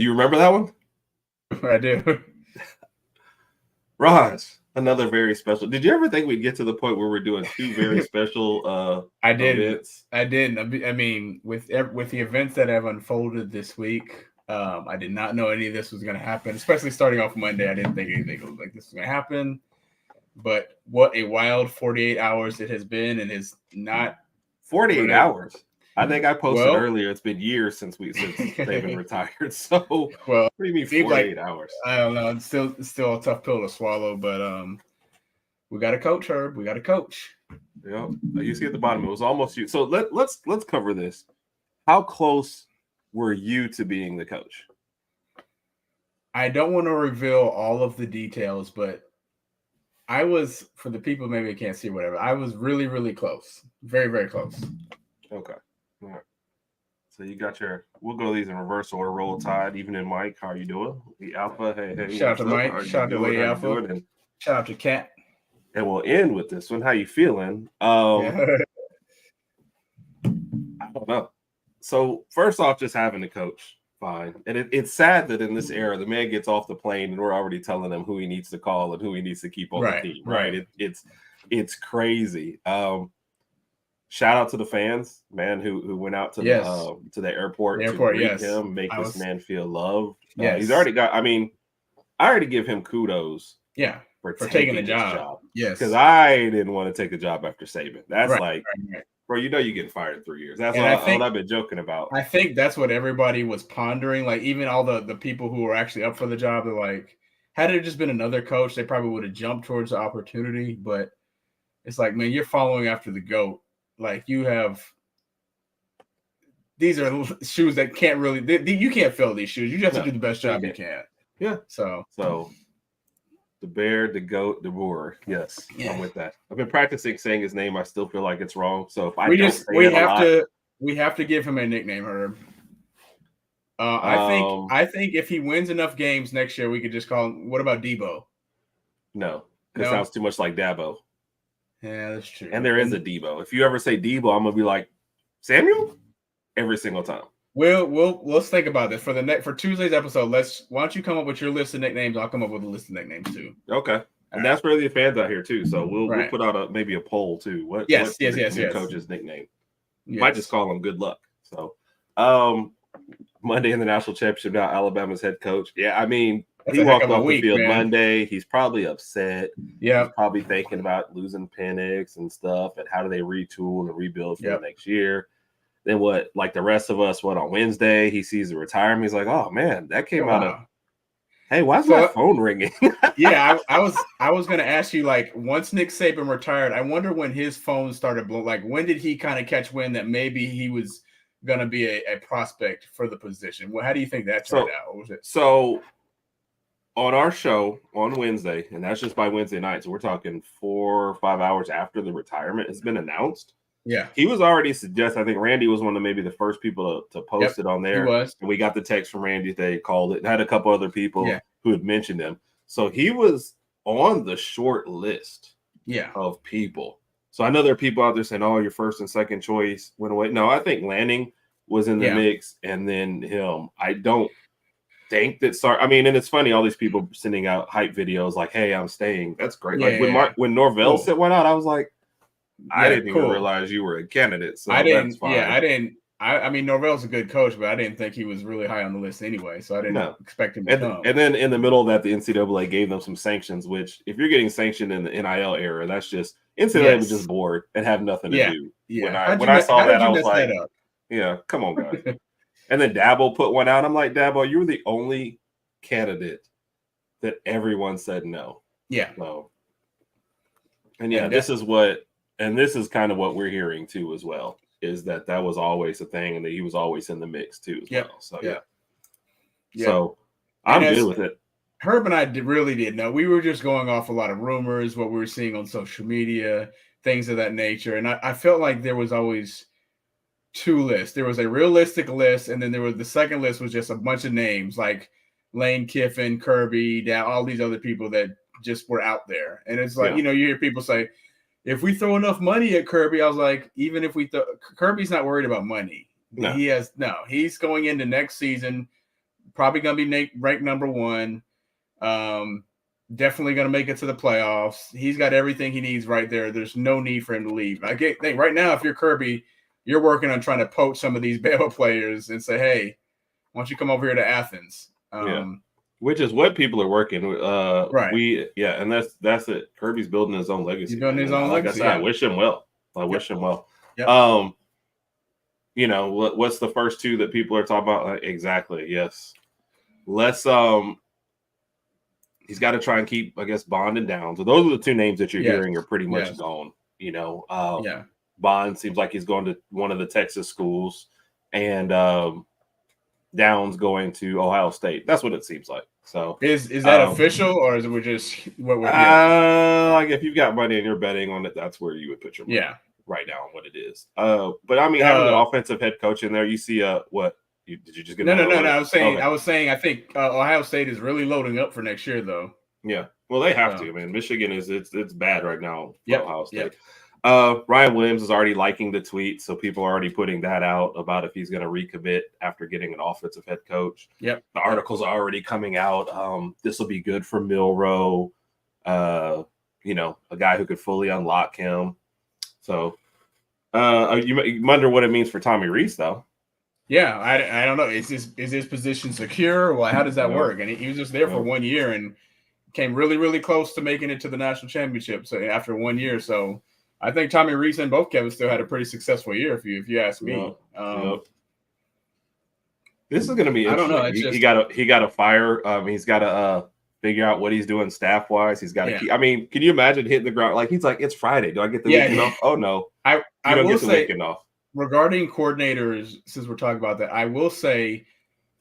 Do you remember that one? I do. Raj, another very special. Did you ever think we'd get to the point where we're doing two very special I didn't. events? I didn't. I mean, with the events that have unfolded this week, I did not know any of this was going to happen. Especially starting off Monday, I didn't think anything like this was going to happen. But what a wild 48 hours it has been, and is not 48 hours. I think I posted earlier. It's been years since they've been retired. So, well, what do you mean 48 hours? I don't know. It's still a tough pill to swallow, but we got a coach, Herb. We got a coach. Yeah, you see at the bottom, it was almost you. So let's cover this. How close were you to being the coach? I don't want to reveal all of the details, but I was, for the people maybe can't see whatever, I was really, really close. Very, very close. Okay. All right. So you got we'll go these in reverse order. Roll Tide, even in Mike. How are you doing? The Alpha. Hey. Shout out to Mike. Shout out to Lady Alpha. And shout out to Kat. And we'll end with this one. How you feeling? I don't know. So first off, just having a coach, fine. And it's sad that in this era, the man gets off the plane and we're already telling him who he needs to call and who he needs to keep on the team. Right. It's crazy. Shout out to the fans, man, who went out to the airport to greet him, make this man feel loved. He's already got. I mean, I already give him kudos. Yeah, for taking the job. Yes, because I didn't want to take the job after Saban. That's bro, you getting fired in 3 years. That's what I've been joking about. I think that's what everybody was pondering. Like even all the people who were actually up for the job, they're like, had it just been another coach, they probably would have jumped towards the opportunity. But it's like, man, you're following after the GOAT. Like you have, these are shoes that can't really, you can't fill these shoes. You just have to do the best job you can. Yeah. So DeBoer, the GOAT, DeBoer. Yes, I'm with that. I've been practicing saying his name. I still feel like it's wrong. So if we have to give him a nickname, Herb. I think if he wins enough games next year, we could just call him. What about DeBoer? No, it sounds too much like Dabo. Yeah, that's true. And there is a Debo. If you ever say Debo, I'm gonna be like Samuel every single time. Let's think about this for Tuesday's episode. Why don't you come up with your list of nicknames? I'll come up with a list of nicknames too. Okay, and that's for the fans out here too. So we'll put out maybe a poll too. What's the coach's nickname? Yes. Might just call him Good Luck. So Monday in the national championship, now Alabama's head coach. Yeah, I mean. He walked off the field Monday. He's probably upset. Yeah. He's probably thinking about losing Penix and stuff and how do they retool and rebuild for the next year. Then like the rest of us, on Wednesday, he sees the retirement. He's like, oh, man, that came out of – hey, why is my phone ringing? Yeah, I was going to ask you, like, once Nick Saban retired, I wonder when his phone started blowing. Like, when did he kind of catch wind that maybe he was going to be a prospect for the position? Well, how do you think that turned out? What was it? So – on our show on Wednesday, and that's just by Wednesday night, so we're talking 4 or 5 hours after the retirement has been announced. Yeah. He was already suggesting, I think Randy was one of maybe the first people to post it on there. He was. And we got the text from Randy. They called it and had a couple other people who had mentioned him. So he was on the short list of people. So I know there are people out there saying, oh, your first and second choice went away. No, I think Lanning was in the mix and then him. I don't think that and it's funny, all these people sending out hype videos like, hey, I'm staying. That's great. When Norvell sent one out, I was like, I didn't even realize you were a candidate. So I didn't. I mean, Norvell's a good coach, but I didn't think he was really high on the list anyway. So I didn't expect him to come. And then in the middle of that, the NCAA gave them some sanctions, which if you're getting sanctioned in the NIL era, that's just NCAA was just bored and have nothing to do. Yeah. When I saw that, I was like, yeah, come on, guys. And then Dabo put one out. I'm like, Dabo, you were the only candidate that everyone said no. Yeah. So, and this is kind of what we're hearing too as well, is that was always a thing and that he was always in the mix too as well. So, So I'm good with it. Herb and I really did know. We were just going off a lot of rumors, what we were seeing on social media, things of that nature. And I felt like there was always two lists. There was a realistic list, and then there was the second list was just a bunch of names like Lane Kiffin, Kirby, all these other people that just were out there. And it's like, you hear people say, if we throw enough money at Kirby, I was like, even if Kirby's not worried about money. No. He's going into next season Probably going to be ranked number 1. Definitely going to make it to the playoffs. He's got everything he needs right there. There's no need for him to leave. I think right now, if you're Kirby, you're working on trying to poach some of these Bama players and say, hey, why don't you come over here to Athens? Which is what people are working. Right. And that's it. Kirby's building his own legacy. He's building his own legacy. I said, I wish him well. I wish him well. Yep. What's the first 2 that people are talking about? Exactly. Yes. Let's he's got to try and keep, I guess, Bond and Downs. So those are the 2 names that you're hearing are pretty much gone. Bond seems like he's going to one of the Texas schools, and Downs going to Ohio State. That's what it seems like. So is that official, or is it just what we're like if you've got money and you're betting on it, that's where you would put your money right now on what it is. But I mean, having an offensive head coach in there, you see what. Did you just get no? I was saying I think Ohio State is really loading up for next year, though. Yeah, well, they have to. Man, Michigan it's bad right now. Ohio State. Yep. Ryan Williams is already liking the tweet, so people are already putting that out about if he's going to recommit after getting an offensive head coach. Yep. The articles are already coming out. This will be good for Milroe. A guy who could fully unlock him. So, you wonder what it means for Tommy Rees, though. Yeah, I don't know. Is his position secure? Well, how does that work? And he was just there for 1 year and came really, really close to making it to the national championship. So after 1 year, so I think Tommy Rees and both Kevin still had a pretty successful year. If you ask me, this is going to be interesting. I don't know. He got to fire. He's got to figure out what he's doing staff wise. He's got to keep. I mean, can you imagine hitting the ground like he's like it's Friday? Do I get the weekend off? Oh no, I don't will get the weekend off. Regarding coordinators, since we're talking about that, I will say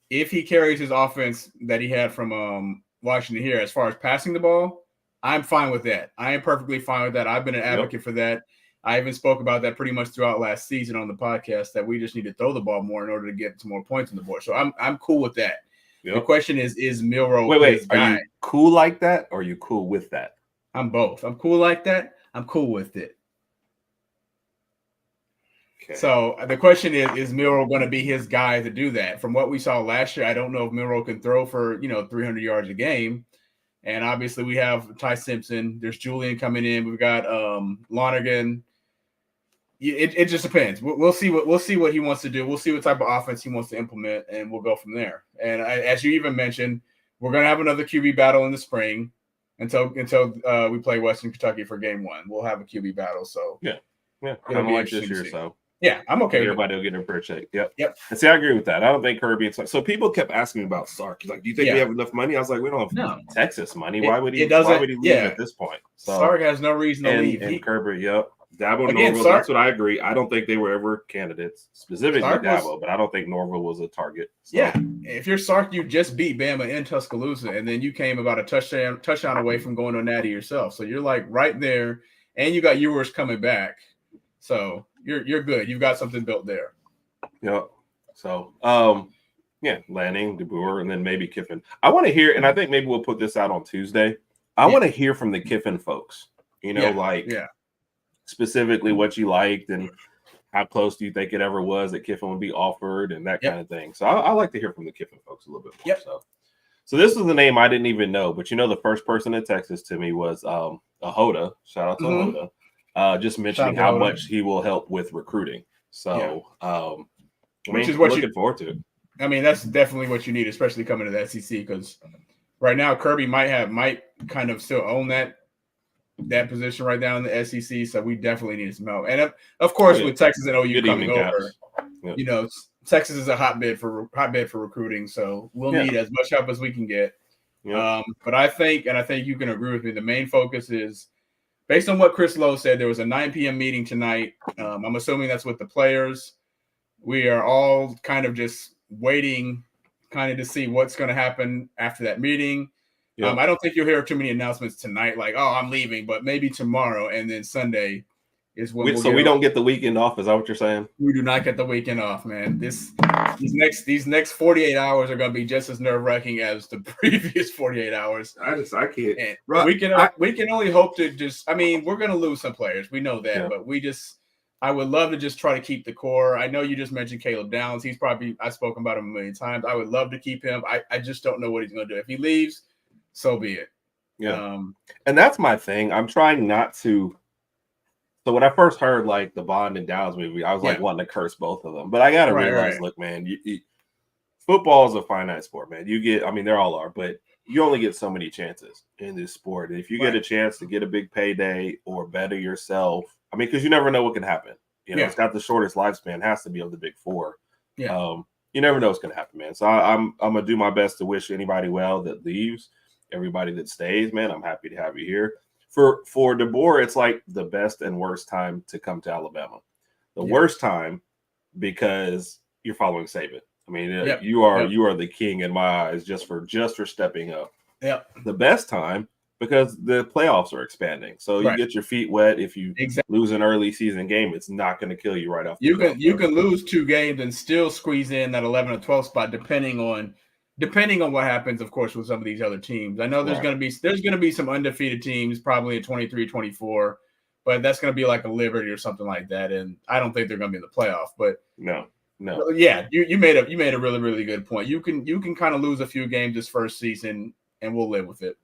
if he carries his offense that he had from Washington here as far as passing the ball, I'm fine with that. I am perfectly fine with that. I've been an advocate for that. I even spoke about that pretty much throughout last season on the podcast that we just need to throw the ball more in order to get some more points on the board. So I'm cool with that. Yep. The question is Milroe wait, are you cool like that or are you cool with that? I'm both. I'm cool like that. I'm cool with it. So the question is Milroe going to be his guy to do that? From what we saw last year, I don't know if Milroe can throw for 300 yards a game. And obviously we have Ty Simpson. There's Julian coming in. We've got Lonergan. It just depends. We'll see what he wants to do. We'll see what type of offense he wants to implement, and we'll go from there. And as you even mentioned, we're going to have another QB battle in the spring until we play Western Kentucky for game 1. We'll have a QB battle. So yeah, kind of like this year. So. Yeah, I'm okay. Everybody will get a fair check. Yep. And see, I agree with that. I don't think Kirby. So people kept asking me about Sark. He's like, "Do you think we have enough money?" I was like, "We don't have Texas money. Why would he leave at this point?" So, Sark has no reason to leave. And Kirby, Dabo, Norville. That's what I agree. I don't think they were ever candidates, specifically Dabo, but I don't think Norville was a target. So. Yeah, if you're Sark, you just beat Bama in Tuscaloosa, and then you came about a touchdown away from going to Natty yourself. So you're like right there, and you got Ewers coming back. So you're good. You've got something built there. Yep. So Lanning, DeBoer, and then maybe Kiffin. I want to hear, and I think maybe we'll put this out on Tuesday. I want to hear from the Kiffin folks. Specifically what you liked and how close do you think it ever was that Kiffin would be offered and that kind of thing. So I like to hear from the Kiffin folks a little bit more. So this is the name I didn't even know, but the first person in Texas to me was Ahoda. Shout out to Ahoda. Just mentioning how much he will help with recruiting. So, which is what looking forward to. I mean, that's definitely what you need, especially coming to the SEC, because right now Kirby might kind of still own that position right now in the SEC. So we definitely need some help. And of course, with Texas and OU coming over, Texas is a hotbed for recruiting. So we'll need as much help as we can get. But I think you can agree with me. The main focus is, based on what Chris Lowe said, there was a 9 p.m. meeting tonight. I'm assuming that's with the players. We are all kind of just waiting kind of to see what's going to happen after that meeting. I don't think you'll hear too many announcements tonight like, oh, I'm leaving, but maybe tomorrow and then Sunday is when we don't get the weekend off. Is that what you're saying? We do not get the weekend off, man. These next 48 hours are going to be just as nerve-wracking as the previous 48 hours. I can't. We can only hope to we're going to lose some players. We know that, but we just I would love to just try to keep the core. I know you just mentioned Caleb Downs. I've spoken about him a million times. I would love to keep him. I just don't know what he's going to do. If he leaves, so be it. Yeah. And that's my thing. I'm trying not to. So when I first heard like the Bond and Downs movie, I was like wanting to curse both of them. But I got to realize, look, man, football is a finite sport, man. They all are, but you only get so many chances in this sport. And if you get a chance to get a big payday or better yourself, because you never know what can happen. It's got the shortest lifespan, has to be of the big four. Yeah. You never know what's going to happen, man. So I'm going to do my best to wish anybody well that leaves. Everybody that stays, man, I'm happy to have you here. For DeBoer, it's like the best and worst time to come to Alabama. The worst time because you're following Saban. You are the king in my eyes just for stepping up. Yeah. The best time because the playoffs are expanding. So you get your feet wet. If you lose an early season game, it's not going to kill you right off. You can lose 2 games and still squeeze in that 11 or 12 spot depending on what happens, of course, with some of these other teams. I know there's going to be some undefeated teams, probably at 23-24, but that's going to be like a Liberty or something like that. And I don't think they're going to be in the playoff. But no. Yeah, you made a really, really good point. You can kind of lose a few games this first season, and we'll live with it.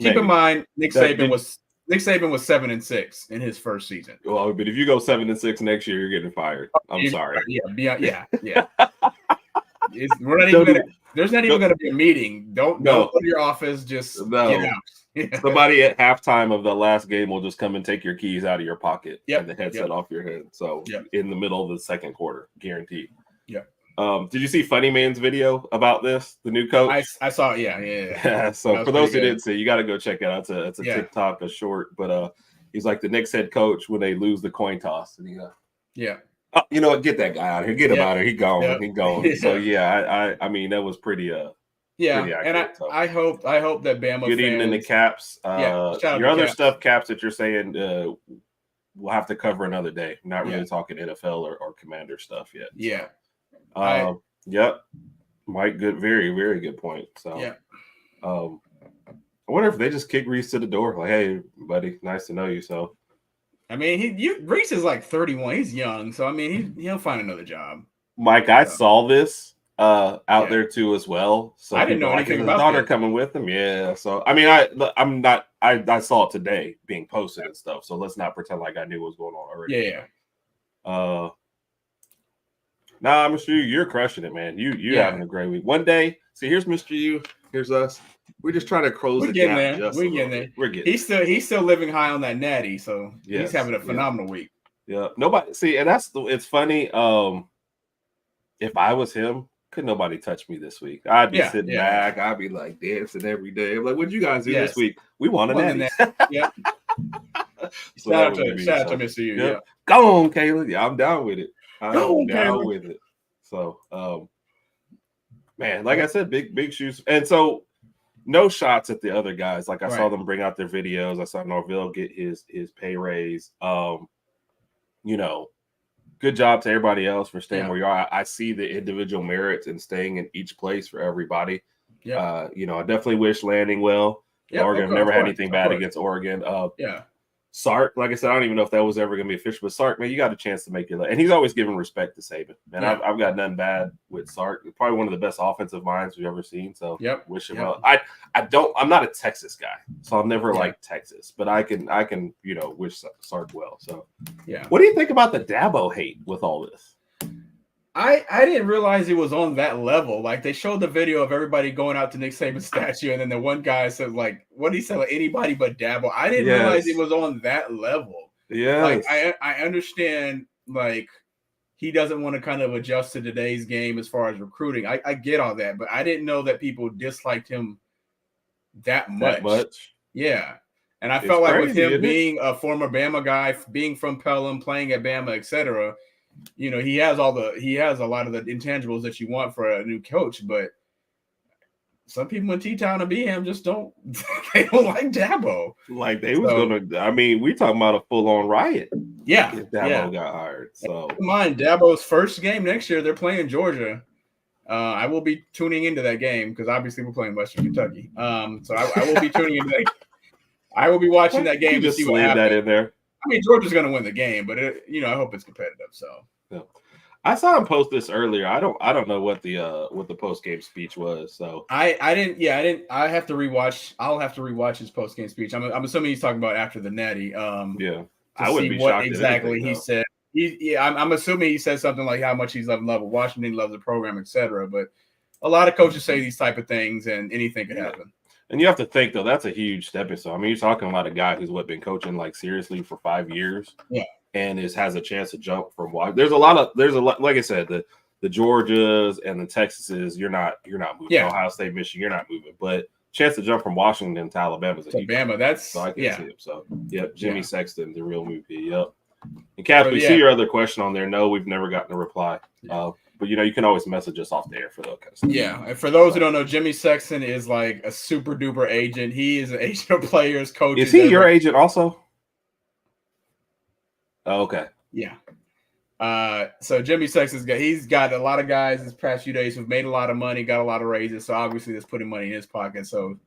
Keep in mind, Nick Saban was 7-6 in his first season. Well, but if you go 7-6 next year, you're getting fired. I'm sorry. Yeah. There's not even going to be a meeting. Don't go to your office. Just get out. Somebody at halftime of the last game will just come and take your keys out of your pocket and the headset off your head. So in the middle of the second quarter, guaranteed. Yeah. Did you see Funny Man's video about this? The new coach. I saw it. Yeah. So for those who didn't see, you got to go check it out. It's a TikTok, a short. But he's like the Knicks head coach when they lose the coin toss, and he oh, you know what? Get that guy out of here. Get him out of here. He gone. He gone. So that was pretty. Pretty accurate, and I hope that Bama. Good evening in the Caps. Your other stuff, Caps, that you're saying, we'll have to cover another day. Not really talking NFL or Commander stuff yet. Yeah. Yep. Mike, good, very, very good point. So, I wonder if they just kick Reese to the door, like, "Hey, buddy, nice to know you." So, Reese is like 31. He's young, so he'll find another job. Mike, I saw this out there too as well. So I didn't know anything about his daughter coming with him. Yeah. So I saw it today being posted and stuff. So let's not pretend like I knew what was going on already. Yeah. Nah, Mr. U, you're crushing it, man. You having a great week. One day, see, here's Mr. U, here's us. We're just trying to close the gap. We're getting there. We're getting. He's still living high on that natty, so he's having a phenomenal week. Yeah. Nobody see, and it's funny. If I was him, could nobody touch me this week? I'd be sitting back. I'd be like dancing every day. I'm like, what'd you guys do this week? We won a natty. Yeah. Shout out to Mr. U. Yeah. Go on, Caleb. Yeah, I'm down with it. I'm down with it. So, man, like I said, big shoes. And so no shots at the other guys. Like I saw them bring out their videos. I saw Norville get his pay raise. Good job to everybody else for staying where you are. I see the individual merits in staying in each place for everybody. Yeah. I definitely wish Landing well. Oregon never had anything bad against Oregon. Sark, like I said, I don't even know if that was ever going to be official, but Sark, man, you got a chance to make your – and he's always given respect to Saban. Man, I've got nothing bad with Sark. Probably one of the best offensive minds we've ever seen, so wish him well. I'm not a Texas guy, so I'm never like Texas, but I can wish Sark well. So, what do you think about the Dabo hate with all this? I didn't realize it was on that level. Like they showed the video of everybody going out to Nick Saban's statue, and then the one guy said, like, what did he say? Like anybody but Dabo. I didn't realize it was on that level. Yeah. Like I understand like he doesn't want to kind of adjust to today's game as far as recruiting. I get all that, but I didn't know that people disliked him that much. Yeah. And I felt like with him being a former Bama guy, being from Pelham, playing at Bama, etc., he has a lot of the intangibles that you want for a new coach, but some people in T-Town and BM just don't like Dabo. Like they was gonna. We talking about a full-on riot. Yeah, if Dabo got hired. So keep in mind, Dabo's first game next year, they're playing Georgia. I will be tuning into that game because obviously we're playing Western Kentucky. So I will be tuning into that. I will be watching that game to see what happens. That in there. I mean, Georgia's going to win the game, but I hope it's competitive. So. Yeah. I saw him post this earlier. I don't know what the post game speech was. So I didn't. I have to rewatch. I'll have to rewatch his post game speech. I'm assuming he's talking about after the Natty. Yeah, I wouldn't be what exactly he said. I'm assuming he said something like how much he's loved Washington, loves the program, etc. But a lot of coaches say these type of things, and anything can happen. And you have to think though, that's a huge stepping stone. I mean, you're talking about a guy who's been coaching like seriously for 5 years. Yeah. And has a chance to jump from there's a lot like I said, the Georgias and the Texases, you're not moving. Yeah. Ohio State, Michigan, you're not moving. But chance to jump from Washington to Alabama is a huge Alabama. That's so I can see him. So Jimmy Sexton, the real movie. Yep. And Cass, we see your other question on there. No, we've never gotten a reply. But you can always message us off the air for that kind of stuff. Yeah, and for those who don't know, Jimmy Sexton is like a super duper agent. He is an agent of players, coaches. Is he your agent also? Oh, okay. Yeah. So Jimmy Sexton's he's got a lot of guys this past few days who've made a lot of money, got a lot of raises. So obviously that's putting money in his pocket. So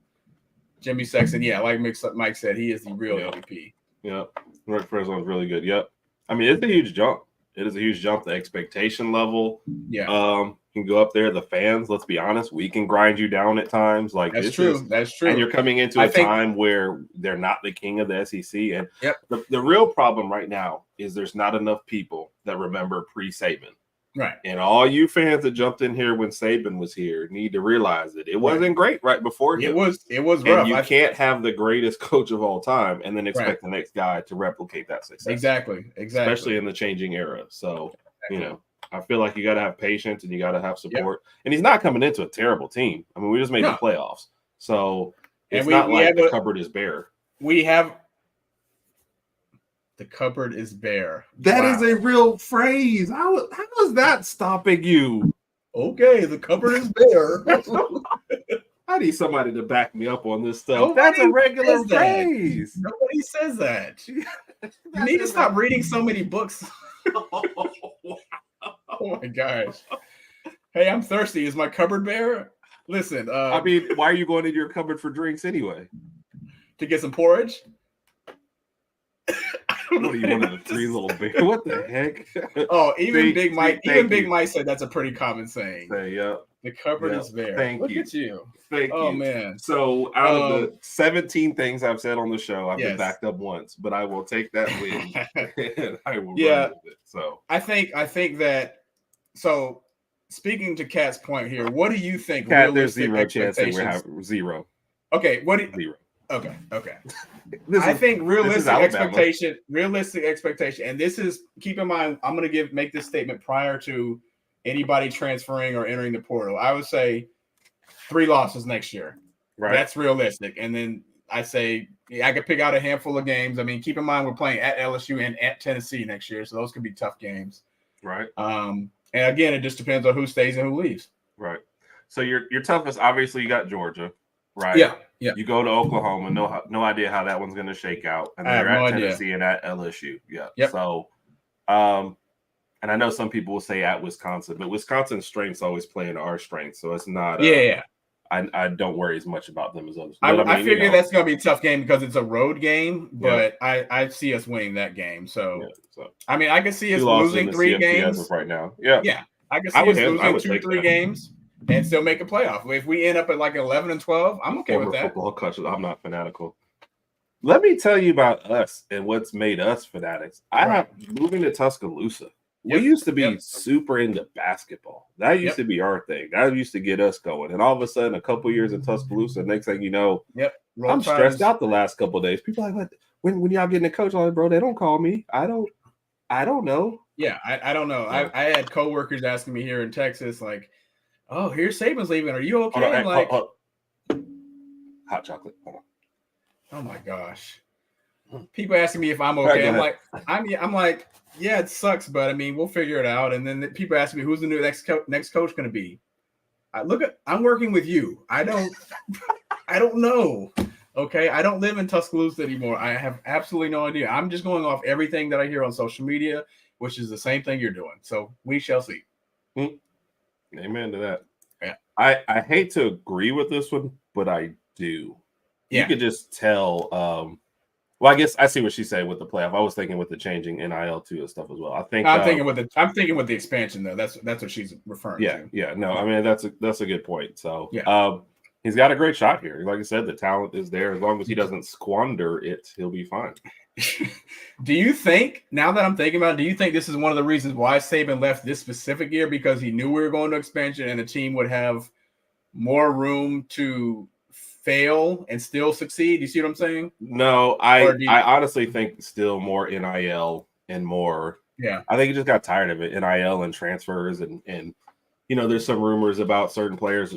Jimmy Sexton, like Mike said, he is the real MVP. Yep. Rick Fresno's really good. Yep. I mean, it's a huge jump. It is a huge jump. The expectation level. Yeah. Can go up there. The fans, let's be honest, we can grind you down at times. Like that's true. That's true. And you're coming into a time where they're not the king of the SEC. And the real problem right now is there's not enough people that remember pre-Saban. Right. And all you fans that jumped in here when Saban was here need to realize that it wasn't great right before him. It was rough. And you can't have the greatest coach of all time and then expect the next guy to replicate that success. Exactly. Especially in the changing era. So, I feel like you got to have patience and you got to have support. Yep. And he's not coming into a terrible team. I mean, we just made the playoffs. So it's not like the cupboard is bare. The cupboard is bare. That is a real phrase. How is that stopping you? Okay, the cupboard is bare. I need somebody to back me up on this stuff. That's a regular phrase. Nobody says that. You need to stop reading so many books. Oh my gosh. Hey, I'm thirsty. Is my cupboard bare? Listen. I mean, why are you going into your cupboard for drinks anyway? To get some porridge? What are you, one of the three little big? What the heck? Oh, Big Mike said that's a pretty common saying. The cupboard is bare. Look at you. Thank you. Man. So out of the 17 things I've said on the show, I've been backed up once, but I will take that win and I will run with it. So I think that. So speaking to Kat's point here, what do you think? Kat, there's zero chance that we're having zero. Okay, zero. Okay. I think realistic expectation, and this is, keep in mind, I'm going to make this statement prior to anybody transferring or entering the portal. I would say 3 losses next year. Right. That's realistic. And then I say I could pick out a handful of games. I mean, keep in mind we're playing at LSU and at Tennessee next year, so those could be tough games. Right. And again, it just depends on who stays and who leaves. Right. So your toughest, obviously, you got Georgia. Right. Yeah. You go to Oklahoma, no idea how that one's going to shake out, and they're at Tennessee and at LSU. Yeah. Yep. So, and I know some people will say at Wisconsin, but Wisconsin's strengths always play into our strengths, so it's not. I don't worry as much about them as others. I figure that's going to be a tough game because it's a road game, but I see us winning that game. So I mean, I can see us losing 3 games right now. Yeah. I can see us losing 2-3 games and still make a playoff. If we end up at like 11-12, I'm okay with that. Football coaches, I'm not fanatical. Let me tell you about us and what's made us fanatics. Moving to Tuscaloosa. We used to be super into basketball. That used to be our thing. That used to get us going. And all of a sudden, a couple years in Tuscaloosa, next thing you know, I'm stressed out the last couple of days. People are like, what? When y'all getting a coach? I'm like, bro, they don't call me. I don't know. Yeah, I don't know. I had coworkers asking me here in Texas, like, oh, here's Saban's leaving. Are you okay? I'm like, hot chocolate. Hold on. Oh my gosh. People asking me if I'm okay. I'm like, yeah, it sucks, but I mean, we'll figure it out. And then people ask me, who's the new next coach going to be? I'm working with you. I don't know. Okay. I don't live in Tuscaloosa anymore. I have absolutely no idea. I'm just going off everything that I hear on social media, which is the same thing you're doing. So we shall see. Amen to that. Yeah. I hate to agree with this one, but I do. You could just tell Well, I guess I see what she's saying with the playoff. I was thinking with the changing NIL too and stuff as well. I think I'm thinking with the expansion though. That's what she's referring to. Yeah. No, I mean that's a good point. So he's got a great shot here. Like I said, the talent is there. As long as he doesn't squander it, he'll be fine. Do you think, now that I'm thinking about it, do you think this is one of the reasons why Saban left this specific year, because he knew we were going to expansion and the team would have more room to fail and still succeed? You see what I'm saying? No, I honestly think still more NIL and more. Yeah, I think he just got tired of it. NIL and transfers and there's some rumors about certain players.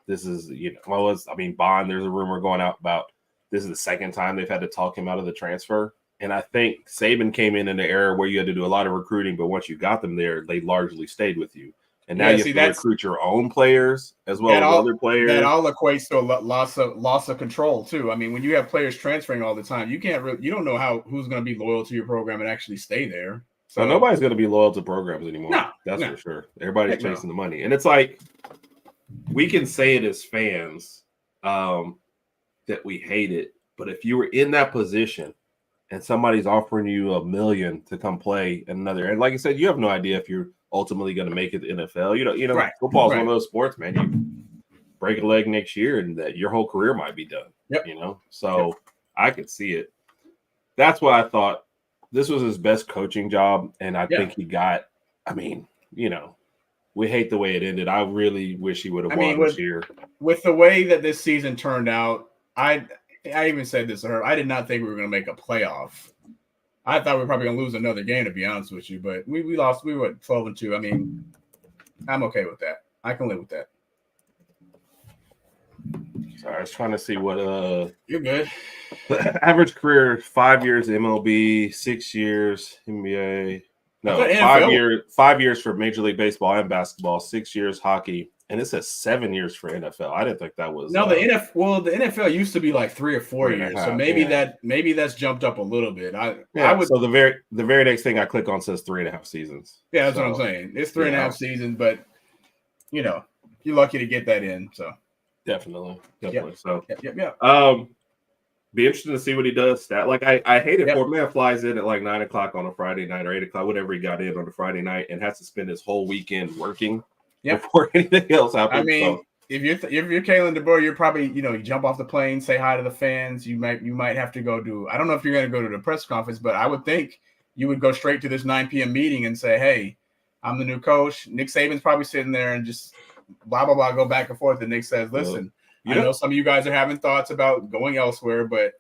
This is Bond. There's a rumor going out about this is the second time they've had to talk him out of the transfer. And I think Saban came in an era where you had to do a lot of recruiting, but once you got them there, they largely stayed with you. And now you have to recruit your own players as well as other players. That all equates to a loss of control too. I mean, when you have players transferring all the time, you don't know who's going to be loyal to your program and actually stay there. So nobody's going to be loyal to programs anymore. No, that's for sure. Everybody's chasing the money, and it's like we can say it as fans that we hate it, but if you were in that position and somebody's offering you $1 million to come play another, and like I said, you have no idea if you're ultimately going to make it to the NFL. Right. Football is one of those sports, man. You break a leg next year and that your whole career might be done. Yep. So I could see it. That's why I thought this was his best coaching job. And I think he got, we hate the way it ended. I really wish he would have won this year. With the way that this season turned out, I even said this to her. I did not think we were going to make a playoff. I thought we were probably going to lose another game, to be honest with you, but we lost. We were at 12-2. I mean, I'm okay with that. I can live with that. Sorry, I was trying to see what you're good. Average career 5 years MLB, 6 years NBA. No, 5 years for Major League Baseball and basketball, 6 years hockey. And it says 7 years for NFL. I didn't think that was the NFL used to be like 3 or 4 years, so maybe that's jumped up a little bit. I would. So the very next thing I click on says 3.5 seasons. Yeah, that's what I'm saying. It's 3.5 seasons, but you're lucky to get that in. So definitely. Yep. So yeah. Be interesting to see what he does. I hate it for man flies in at like 9 o'clock on a Friday night or 8 o'clock, whatever he got in on a Friday night, and has to spend his whole weekend working. Before anything else happens. I mean, if you're Kalen DeBoer, you're probably you jump off the plane, say hi to the fans. You might have to go do. I don't know if you're going to go to the press conference, but I would think you would go straight to this 9 p.m. meeting and say, "Hey, I'm the new coach." Nick Saban's probably sitting there and just blah blah blah, go back and forth. And Nick says, "Listen, I know some of you guys are having thoughts about going elsewhere, but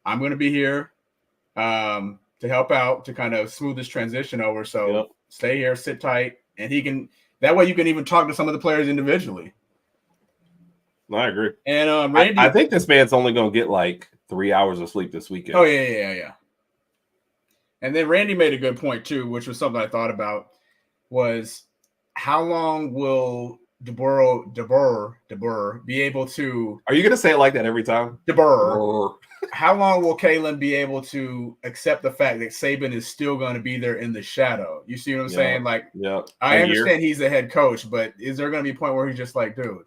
I'm going to be here to help out to kind of smooth this transition over. So stay here, sit tight, and he can." That way you can even talk to some of the players individually. I agree. And Randy, I think this man's only going to get like 3 hours of sleep this weekend. Oh, yeah. And then Randy made a good point too, which was something I thought about, was how long will DeBoer be able to... Are you going to say it like that every time? DeBoer. How long will Kalen be able to accept the fact that Saban is still going to be there in the shadow? You see what I'm saying? Like, I understand he's the head coach, but is there going to be a point where he's just like, dude,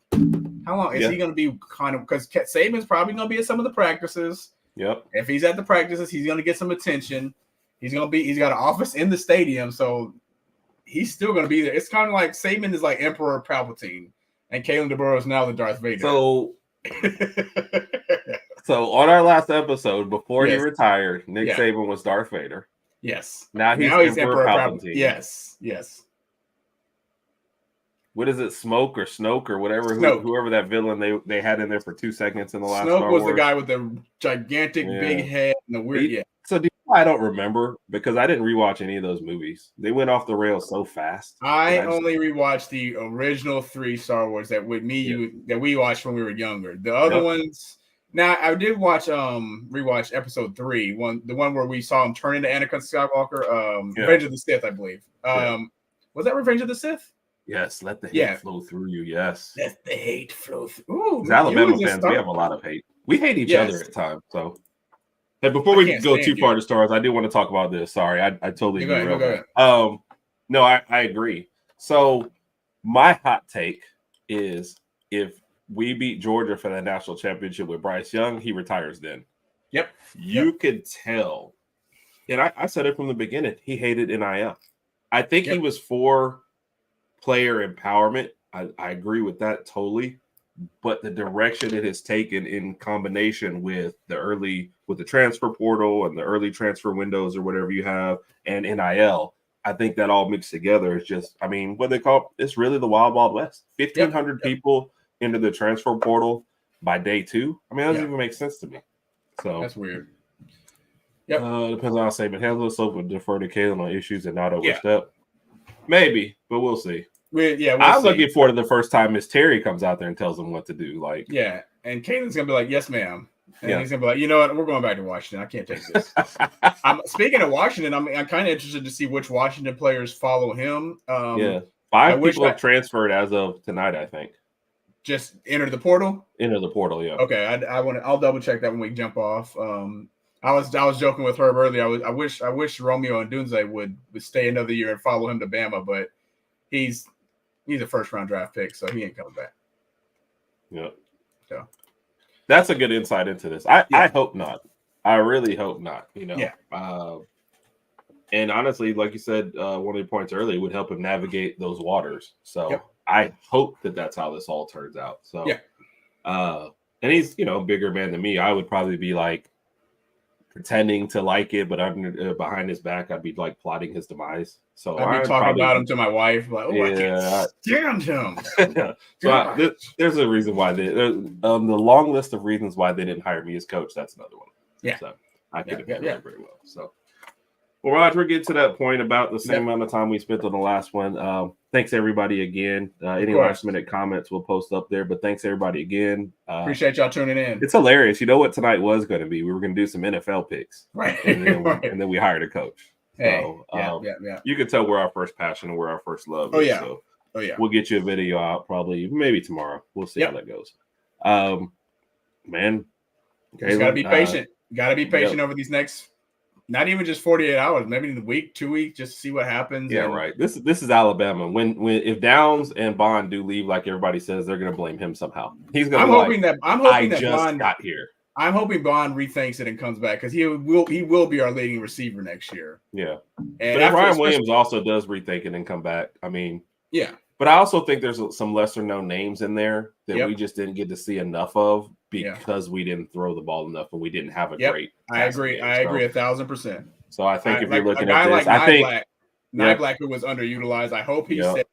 how long is he going to be kind of, because Saban's probably going to be at some of the practices. Yep. If he's at the practices, he's going to get some attention. He's got an office in the stadium, so he's still going to be there. It's kind of like Saban is like Emperor Palpatine, and Kalen DeBoer is now the Darth Vader. So on our last episode, before he retired, Nick Saban was Darth Vader. Yes. Now he's Emperor Palpatine. Yes. What is it, Smoke or Snoke or whatever? Whoever that villain they had in there for 2 seconds in the last. Snoke was the guy with the gigantic big head and the weird. So I don't remember because I didn't rewatch any of those movies. They went off the rails so fast. I only rewatched the original 3 Star Wars that we watched when we were younger. The other ones. Now I did rewatch episode 3, the one where we saw him turn into Anakin Skywalker, Revenge of the Sith, I believe. Was that Revenge of the Sith? Yes, let the hate flow through you. Yes, let the hate flow through. Ooh, as Alabama fans, we have a lot of hate. We hate each other at times. So, hey, before we go too far to stars, I do want to talk about this. Sorry, I totally go ahead. No, I agree. So, my hot take is if we beat Georgia for the national championship with Bryce Young, he retires then. You could tell. And I said it from the beginning. He hated NIL. I think he was for player empowerment. I agree with that totally. But the direction it has taken in combination with the transfer portal and the early transfer windows or whatever you have and NIL, I think that all mixed together is just, I mean, what they call it's really the wild, wild west. 1,500 people into the transfer portal by day 2. I mean, that doesn't even make sense to me. So that's weird. Depends on how I say, but handle us over, defer to Kalen on issues and not overstep. Maybe, but we'll see. I'm looking forward to the first time Miss Terry comes out there and tells them what to do. Like, and Caitlin's gonna be like, "Yes, ma'am," and he's gonna be like, "You know what? We're going back to Washington. I can't take this." Speaking of Washington, I'm kind of interested to see which Washington players follow him. 5 people have transferred as of tonight. I think just entered the portal. Yeah. Okay, I'll double check that when we jump off. I was joking with Herb earlier. I wish Romeo and Dunze would stay another year and follow him to Bama, but he's a first-round draft pick, so he ain't coming back. Yeah. So that's a good insight into this. I hope not. I really hope not. You know. Yeah. And honestly, like you said, one of your points earlier would help him navigate those waters. So I hope that's how this all turns out. So and he's a bigger man than me. I would probably be like pretending to like it, but behind his back, I'd be like plotting his demise. So I'd be talking about him to my wife, like, "Oh, I can't stand him." So there's a reason why the long list of reasons why they didn't hire me as coach. That's another one. Yeah, so I could have done very well. So, well, Roger, we're getting to that point about the same amount of time we spent on the last one. Thanks everybody again. Any last minute comments we'll post up there, but thanks everybody again. Appreciate y'all tuning in. It's hilarious. You know what tonight was going to be? We were going to do some NFL picks, right? And then we hired a coach. So you can tell we're our first passion and we're our first love. So we'll get you a video out maybe tomorrow. We'll see how that goes. Man, you gotta be patient. Gotta be patient over these next, not even just 48 hours, maybe in a week, 2 weeks, just to see what happens. Yeah, right. This is Alabama. When if Downs and Bond do leave, like everybody says, they're gonna blame him somehow. He's gonna. I'm hoping that Bond got here. I'm hoping Bond rethinks it and comes back because he will be our leading receiver next year. Yeah, and but Ryan Williams also does rethink it and come back. I mean, but I also think there's some lesser known names in there that we just didn't get to see enough of because we didn't throw the ball enough and we didn't have a great. I agree. I agree 1,000%. So I think if you're looking at this, I think Black, who was underutilized. I hope he said.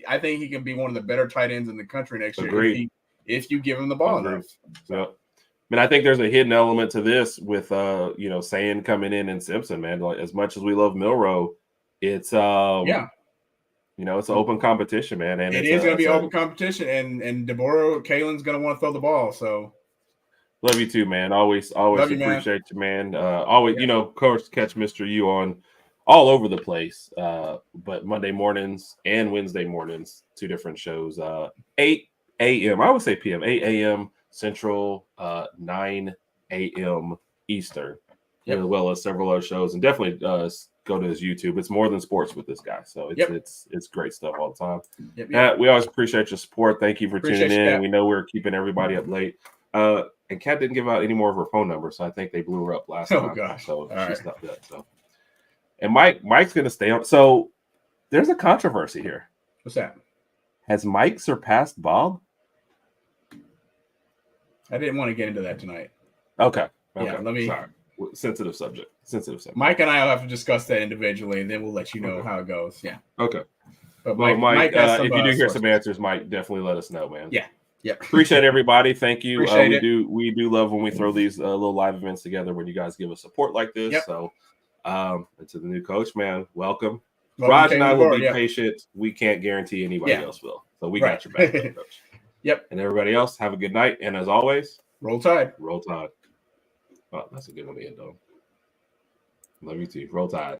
I think he can be one of the better tight ends in the country next year if you give him the ball enough. So. I mean, I think there's a hidden element to this with Sayin coming in and Simpson, man. Like, as much as we love Milroe, it's it's an open competition, man. And it is going to be open competition, and DeBoer, Kalen's going to want to throw the ball. So love you too, man. Always appreciate you, man. Coach, catch Mr. U on all over the place. But Monday mornings and Wednesday mornings, 2 different shows. 8 a.m. I would say p.m. 8 a.m. Central, 9 a.m. Eastern, as well as several other shows, and definitely go to his YouTube. It's more than sports with this guy, so it's great stuff all the time. We always appreciate your support. Thank you for tuning in. Kat. We know we're keeping everybody up late. And Kat didn't give out any more of her phone number, so I think they blew her up last time. Gosh. So she's not that. So, and Mike's going to stay on. So there's a controversy here. What's that? Has Mike surpassed Bob? I didn't want to get into that tonight. Okay. Yeah, let me. Sorry. Sensitive subject. Mike and I will have to discuss that individually, and then we'll let you know how it goes. Yeah. Okay. But Mike if you do hear some answers, Mike, definitely let us know, man. Yeah. Appreciate everybody. Thank you. Appreciate it. We do love when we throw these little live events together when you guys give us support like this. Yep. So, to the new coach, man, welcome. Raj and I will be patient. We can't guarantee anybody else will. So we got your back, coach. Yep. And everybody else, have a good night. And as always, roll Tide. Roll Tide. Oh, that's a good one to end on. Love you too. Roll Tide.